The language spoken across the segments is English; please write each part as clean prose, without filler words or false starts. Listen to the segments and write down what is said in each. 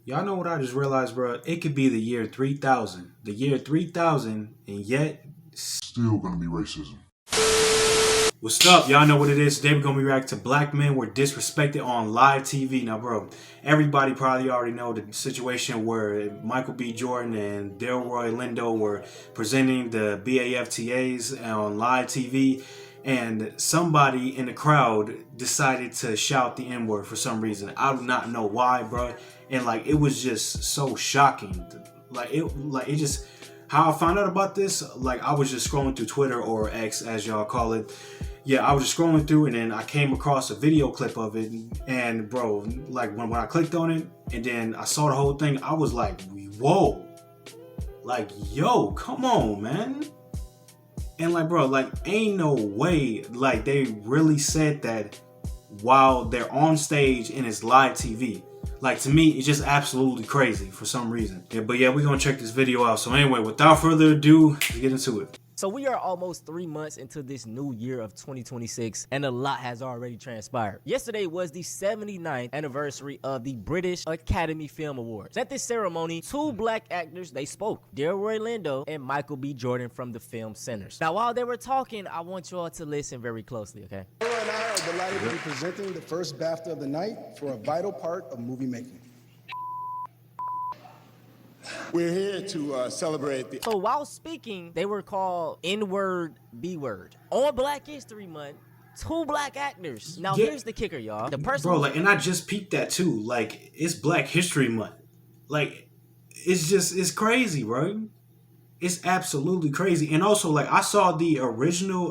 Y'all know what I just realized, bro? It could be the year 3000. The year 3000, and yet Still gonna be racism. what's up? Y'all know what it is. Today we're gonna be reacting to black men were disrespected on live TV. Now, bro, everybody probably already know the situation where Michael B. Jordan and Delroy Lindo were presenting the BAFTAs on live TV, and somebody in the crowd decided to shout the N word for some reason. I do not know why, bro. And like it was just so shocking. Like it just how I found out about this, like I was just scrolling through Twitter or X as y'all call it. Yeah, I was just scrolling through and then I came across a video clip of it. And bro, like when I clicked on it and then I saw the whole thing, I was like, whoa. Like, yo, come on, man. And like, bro, like ain't no way like they really said that while they're on stage and it's live TV. Like to me, it's just absolutely crazy for some reason. Yeah, but yeah, we're gonna check this video out. So anyway, without further ado, let's get into it. So we are almost 3 months into this new year of 2026 and a lot has already transpired. Yesterday was the 79th anniversary of the British Academy Film Awards. At this ceremony, two black actors, they spoke, Delroy Lindo and Michael B. Jordan from the Film Centers. Now while they were talking, I want you all to listen very closely, okay? Laura and I are delighted to be presenting the first BAFTA of the night for a vital part of movie making. We're here to celebrate the. So while speaking, they were called N-word, B-word. On Black History Month, two black actors. Now Yeah. here's the kicker, y'all. The person Bro, like, and I just peeped that too. Like, it's Black History Month. Like, it's crazy, bro. It's absolutely crazy. And also, like, I saw the original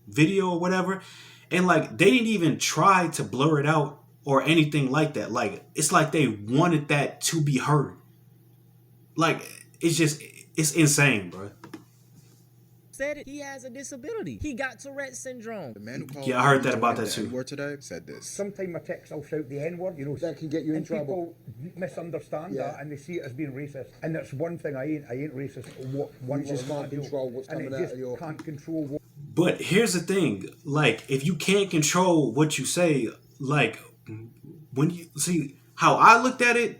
video or whatever, and like they didn't even try to blur it out or anything like that. Like, it's like they wanted that to be heard. Like, it's insane, bro. said it, he has a disability. He got Tourette syndrome. The man who called Yeah, I heard that about that too. N-word today said this. Sometimes my text will shout the N-word, you know. That can get you in and trouble. People misunderstand Yeah. that and they see it as being racist. And that's one thing I ain't racist. One You just little can't deal. control what's and coming it out just of your- can't control what. But here's the thing, like if you can't control what you say, like when you see how I looked at it,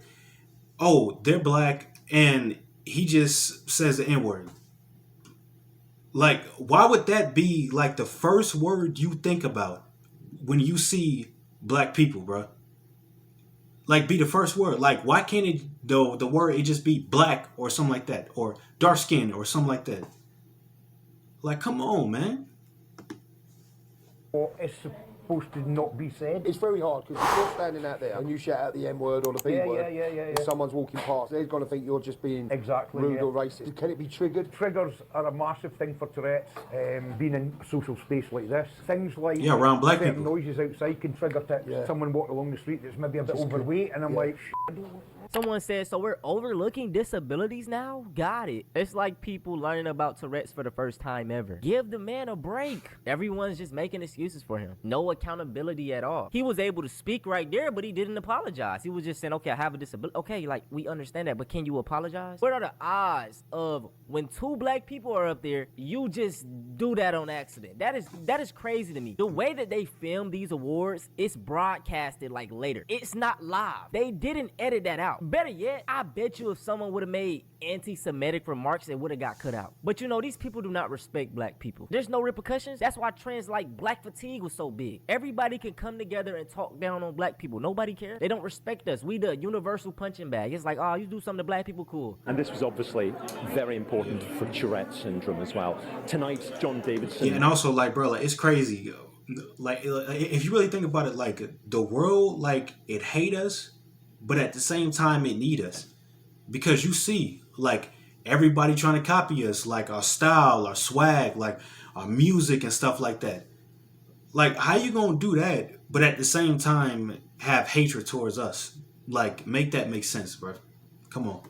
oh, they're black and he just says the N-word. Like, why would that be like the first word you think about when you see black people, bro? Like, be the first word. Like, why can't it the word it just be black or something like that, or dark skin or something like that? Like, come on, man. What is supposed to not be said. It's very hard because if you're standing out there and you shout out the N-word or the B-word, and someone's walking past, they're going to think you're just being Exactly, rude yeah. or racist. Can it be triggered? Triggers are a massive thing for Tourette's, being in a social space like this. Things like Yeah, around black certain people. noises outside can trigger Yeah. someone walking along the street that's maybe a bit overweight, and I'm Yeah. like, I don't want. Someone said, so we're overlooking disabilities now? Got it. It's like people learning about Tourette's for the first time ever. Give the man a break. Everyone's just making excuses for him. No accountability at all. He was able to speak right there, but he didn't apologize. He was just saying, okay, I have a disability. Okay, like, we understand that, but can you apologize? What are the odds of when two black people are up there, you just do that on accident? That is crazy to me. The way that they film these awards, it's broadcasted like later. It's not live. They didn't edit that out. Better yet, I bet you if someone would have made anti-Semitic remarks, it would have got cut out. But you know, these people do not respect black people. There's no repercussions. That's why trends like black fatigue was so big. Everybody can come together and talk down on black people. Nobody cares. They don't respect us. We the universal punching bag. It's like, oh, you do something to black people, cool. And this was obviously very important for Tourette's syndrome as well. Tonight, John Davidson. Yeah, and also like, bro, like it's crazy. Like, if you really think about it, like the world, like it hate us, but at the same time it need us, because you see, like everybody trying to copy us, like our style, our swag, like our music and stuff like that. Like, how you gonna do that, but at the same time have hatred towards us? Like, make that make sense, bro. Come on.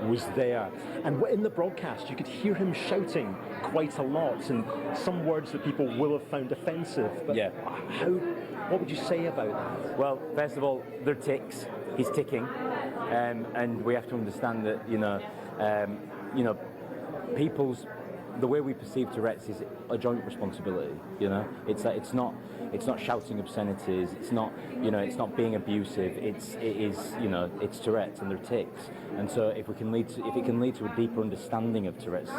Was there, and in the broadcast you could hear him shouting quite a lot, and some words that people will have found offensive. But Yeah. what would you say about that? Well, first of all, they're ticks. He's ticking, and we have to understand that you know, people's the way we perceive Tourette's is a joint responsibility. You know, it's not shouting obscenities. It's not, you know, it's not being abusive. It is, you know, it's Tourette's and they're tics. And so if it can lead to a deeper understanding of Tourette's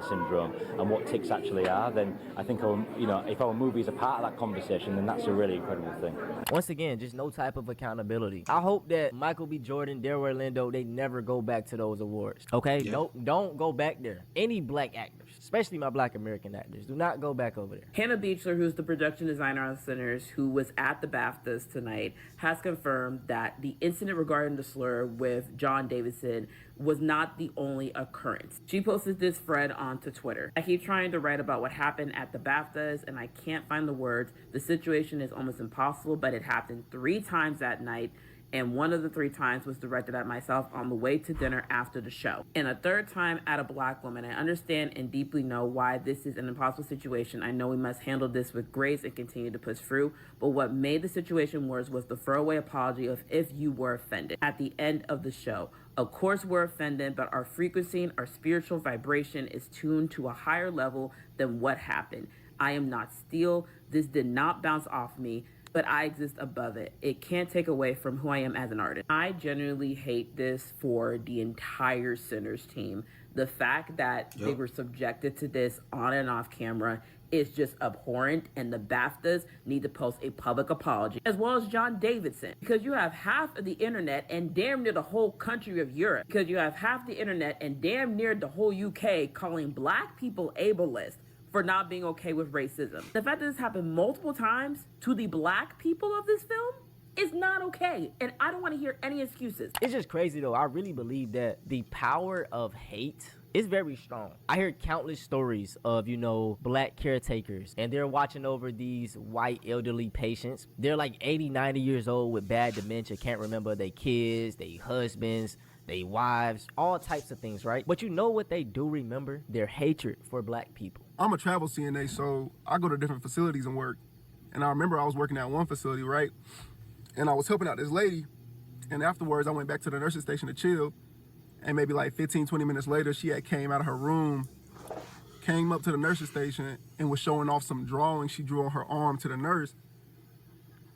syndrome and what tics actually are, then I think if our movie is a part of that conversation, then that's a really incredible thing. Once again, just no type of accountability. I hope that Michael B. Jordan, Delroy Lindo, they never go back to those awards. Okay? Yeah. Nope, don't go back there. Any black actors, especially my black American actors, do not go back over there. Hannah Beachler, who's the production designer on Sinners, who was at the BAFTAs tonight, has confirmed that the incident regarding the slur with John Davidson was not the only occurrence. She posted this thread onto Twitter. I keep trying to write about what happened at the BAFTAs and I can't find the words. The situation is almost impossible, but it happened 3 times that night. And one of the 3 times was directed at myself on the way to dinner after the show. And a 3rd time at a black woman. I understand and deeply know why this is an impossible situation. I know we must handle this with grace and continue to push through. But what made the situation worse was the throwaway apology of if you were offended at the end of the show. Of course we're offended, but our frequency and our spiritual vibration is tuned to a higher level than what happened. I am not steel. This did not bounce off me, but I exist above it. It can't take away from who I am as an artist. I genuinely hate this for the entire Sinners team. The fact that they were subjected to this on and off camera is just abhorrent, and the BAFTAs need to post a public apology, as well as John Davidson, because you have half of the internet and damn near the whole country of Europe, because you have half the internet and damn near the whole UK calling black people ableist for not being okay with racism. The fact that this happened multiple times to the black people of this film is not okay, and I don't want to hear any excuses. It's just crazy though. I really believe that the power of hate is very strong. I hear countless stories of, black caretakers, and they're watching over these white elderly patients. They're like 80, 90 years old with bad dementia, can't remember their kids, their husbands, their wives, all types of things, right? But you know what they do remember? Their hatred for black people. I'm a travel CNA, so I go to different facilities and work. And I remember I was working at one facility, right? And I was helping out this lady. And afterwards, I went back to the nurse's station to chill. And maybe like 15, 20 minutes later, she had came out of her room, came up to the nurse's station, and was showing off some drawings she drew on her arm to the nurse.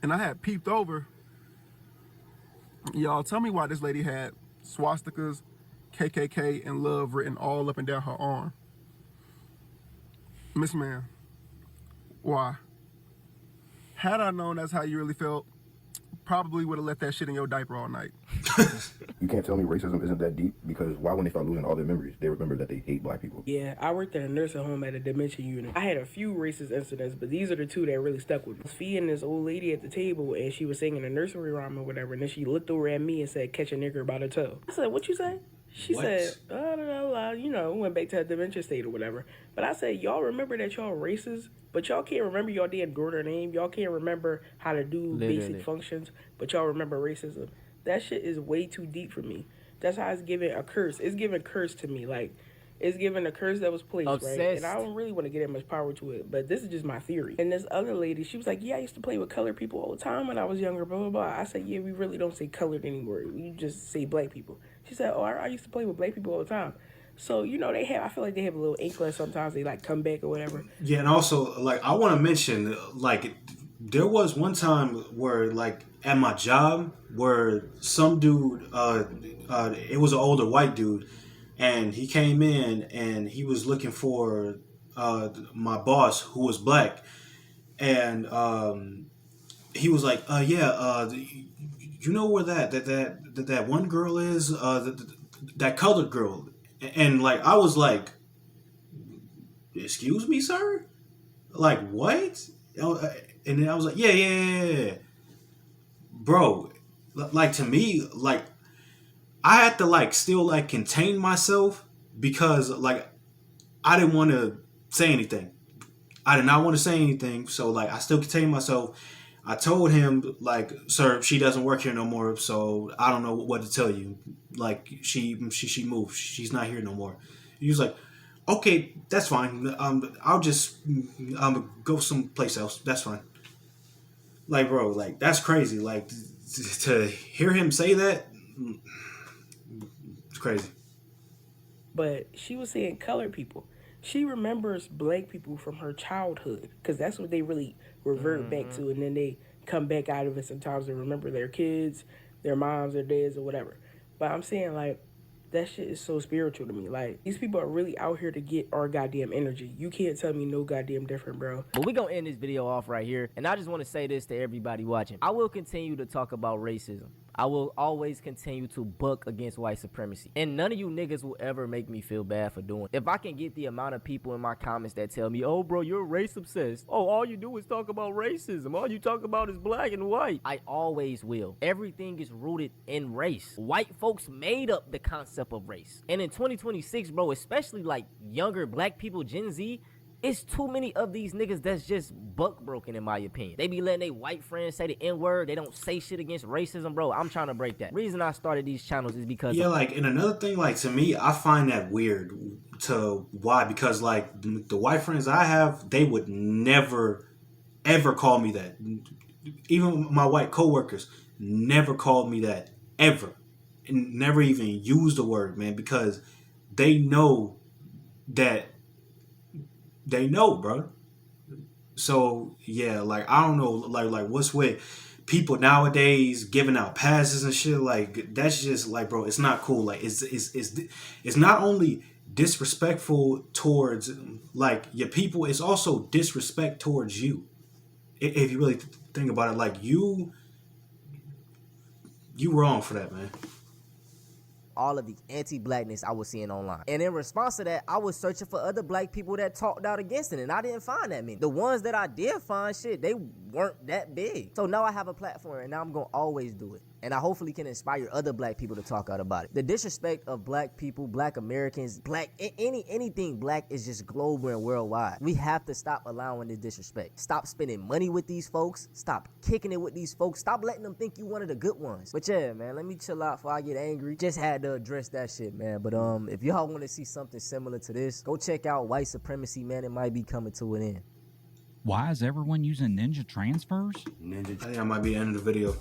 And I had peeped over. Y'all, tell me why this lady had swastikas, KKK, and love written all up and down her arm. Miss Ma'am, why? Had I known that's how you really felt, probably would have left that shit in your diaper all night. You can't tell me racism isn't that deep, because why, when they start losing all their memories, they remember that they hate black people? Yeah, I worked at a nursing home at a dementia unit. I had a few racist incidents, but these are the 2 that really stuck with me. I was feeding this old lady at the table, and she was singing a nursery rhyme or whatever, and then she looked over at me and said, "Catch a nigger by the toe." I said, "What you say?" She said, went back to her dementia state or whatever. But I said, y'all remember that y'all racist, but y'all can't remember y'all damn daughter name. Y'all can't remember how to do basic functions, but y'all remember racism. That shit is way too deep for me. That's how it's giving a curse. It's giving curse to me. Like, it's giving a curse that was placed, Obsessed. right? And I don't really want to get that much power to it, but this is just my theory. And this other lady, she was like, "Yeah, I used to play with colored people all the time when I was younger, blah, blah, blah." I said, "Yeah, we really don't say colored anymore. We just say black people." She said, "Oh, I used to play with black people all the time." So, I feel like they have a little inkling sometimes. They, come back or whatever. Yeah, and also, I want to mention, there was one time where, at my job, where some dude, it was an older white dude, and he came in, and he was looking for my boss, who was black, and he was like, you know where that one girl is, that colored girl, and I was like, excuse me, sir, what? And then I was like, yeah, bro, to me, I had to still contain myself, because I didn't want to say anything. I did not want to say anything, so I still contained myself. I told him, "Sir, she doesn't work here no more, so I don't know what to tell you. She moved. She's not here no more." He was like, "Okay, that's fine. I'll just go someplace else. That's fine." Bro, that's crazy. To hear him say that, it's crazy. But she was saying colored people. She remembers black people from her childhood because that's what they really revert back to, and then they come back out of it sometimes and remember their kids, their moms, their dads, or whatever. But I'm saying, like, that shit is so spiritual to me. Like, these people are really out here to get our goddamn energy. You can't tell me no goddamn different, bro. But we gonna end this video off right here, and I just want to say this to everybody watching. I will continue to talk about racism. I will always continue to buck against white supremacy. And none of you niggas will ever make me feel bad for doing it. If I can get the amount of people in my comments that tell me, oh, bro, you're race obsessed. Oh, all you do is talk about racism. All you talk about is black and white. I always will. Everything is rooted in race. White folks made up the concept of race. And in 2026, bro, especially like younger black people, Gen Z, it's too many of these niggas that's just buck broken in my opinion. They be letting their white friends say the N-word. They don't say shit against racism, bro. I'm trying to break that. Reason I started these channels is because yeah, like, and another thing, like, to me, I find that weird. To why? Because like the white friends I have, they would never ever call me that. Even my white coworkers never called me that ever, and never even used the word, man, because they know that. They know, bro. So yeah, like, I don't know, like what's with people nowadays giving out passes and shit. Like, that's just like, bro, it's not cool. Like, it's not only disrespectful towards like your people, it's also disrespect towards you. If you really think about it, like, you wrong for that, man. All of the anti-blackness I was seeing online. And in response to that, I was searching for other black people that talked out against it, and I didn't find that many. The ones that I did find, shit, they weren't that big. So now I have a platform, and now I'm gonna always do it. And I hopefully can inspire other black people to talk out about it. The disrespect of black people, black Americans, anything black is just global and worldwide. We have to stop allowing this disrespect. Stop spending money with these folks. Stop kicking it with these folks. Stop letting them think you one of the good ones. But yeah, man, let me chill out before I get angry. Just had to address that shit, man. But if y'all want to see something similar to this, go check out White Supremacy, man. It might be coming to an end. Why is everyone using ninja transfers? I think that might be the end of the video.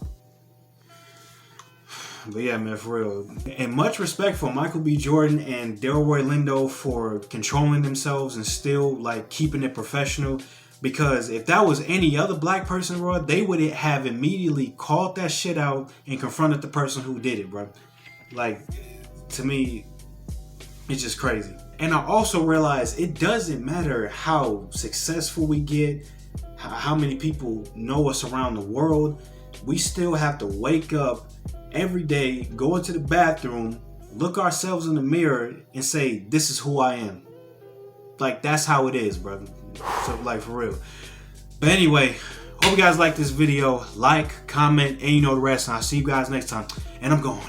But yeah, man, for real. And much respect for Michael B. Jordan and Delroy Lindo for controlling themselves and still, like, keeping it professional. Because if that was any other black person, bro, they would have immediately called that shit out and confronted the person who did it, bro. Like, to me, it's just crazy. And I also realize it doesn't matter how successful we get, how many people know us around the world. We still have to wake up every day, go into the bathroom, look ourselves in the mirror and say, this is who I am. Like, that's how it is, brother. So, like, for real. But anyway, hope you guys like this video. Like, comment, and you know the rest. And I'll see you guys next time. And I'm going.